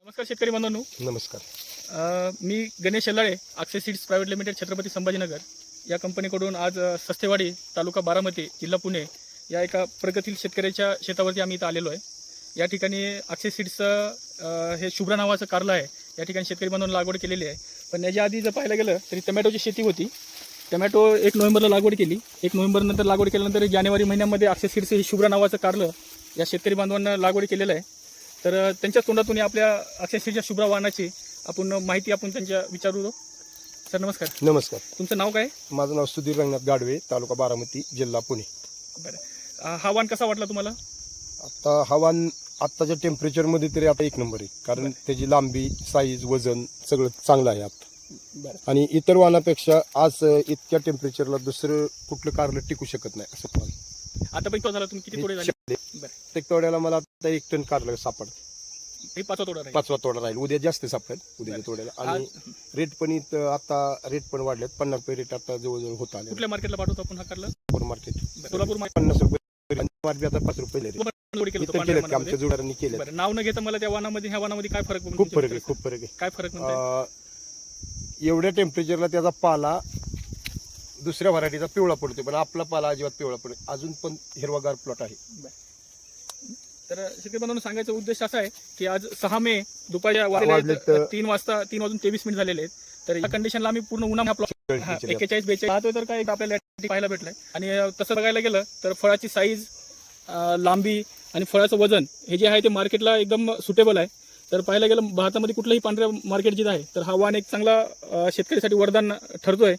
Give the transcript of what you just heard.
नमस्कार शेतकरी बांधवांनो. नमस्कार. मी Ganesh Shelale, Akshay seeds private limited, Chhatrapati Sambhajinagar या कंपनीकडून आज सस्तेवाडी, तालुका बारामती, जिल्हा पुणे या एका प्रगतील शेतकऱ्याच्या शेतावरती आम्ही इथं आलेलो आहे. या ठिकाणी अक्षय सीड्सचं हे शुभ्रा नावाचं कारलं आहे. या ठिकाणी शेतकरी बांधवांनी लागवड केलेली आहे. पण याच्या आधी जर पाहायला गेलं तरी टमॅटोची शेती होती. टमॅटो 1 नोव्हेंबरला लागवड केली. 1 नोव्हेंबरनंतर लागवड केल्यानंतर जानेवारी महिन्यामध्ये अक्षय सीड्स हे शुभ्रा नावाचं कारलं या शेतकरी बांधवांना लागवड केलेलं आहे. तर त्यांच्या तोंडातून आपल्या अक्षय सीड्सच्या शुभ्रा वाहनाची आपण माहिती त्यांच्या विचारू. सर नमस्कार. नमस्कार. तुमचं नाव काय? माझं नाव सुधीर रंगनाथ गाडवे, तालुका बारामती, जिल्हा पुणे. बरं, हा वाहन कसा वाटला तुम्हाला? आता हवान आत्ताच्या टेम्परेचरमध्ये तरी आता 1 नंबर आहे, कारण त्याची लांबी, साईज, वजन सगळं चांगलं आहे आता. बरं. आणि इतर वाहनापेक्षा आज इतक्या टेम्परेचरला दुसरं कुठलं कारलं टिकू शकत नाही असं पण. आता पण झाला तुम्ही किती तोडे झाले? बरं, प्रत्येक तोड्याला मला आता 1 टन कारलं सापड. हे 5वा तोडा आहे. 5वा तोडा राहील. उद्या जास्त सापडेल उद्याच्या तोड्याला. आणि रेट पण इथं आता रेट पण वाढलेत. 50 रुपये रेट आता जवळजवळ होत आले. कुठल्या मार्केटला पाठवतो आपण हा कारला? सोलापूर मार्केट. सोलापूर 50 रुपये. मार्केट आता 5 रुपये केलं होतं केलेत, आमच्या जोडांनी केले. बरं, नाव न घेता मला त्या वाहनामध्ये ह्या वाहनामध्ये काय फरक? खूप फरक आहे, खूप फरक आहे. काय फरक म्हणताय? एवढ्या टेम्परेचरला त्याचा पाला दुसऱ्या व्हरायटीचा पिवळा पडतो, पण आपला पाला अजिबात पिवळा पडतो. अजून पण हिरवागार प्लॉट आहे. तर शेतकरी बांधवांना सांगायचा उद्देश असा आहे की आज 6 मे दुपारच्या 3 वाजता 3 वाजून 23 मिनिट झालेले आहेत. तर या कंडिशनला आम्ही पूर्ण उन्हा 41-42 पाहतोय तर काय आपल्याला पाहायला भेटलंय. आणि तसं बघायला गेलं तर फळाची साईज, लांबी आणि फळाचं वजन हे जे आहे ते मार्केटला एकदम सुटेबल आहे. तर पाहायला गेलं भारतामध्ये कुठलंही पांढऱ्या मार्केट जिथं आहे तर हा वाहन एक चांगला शेतकऱ्यासाठी वरदान ठरतोय.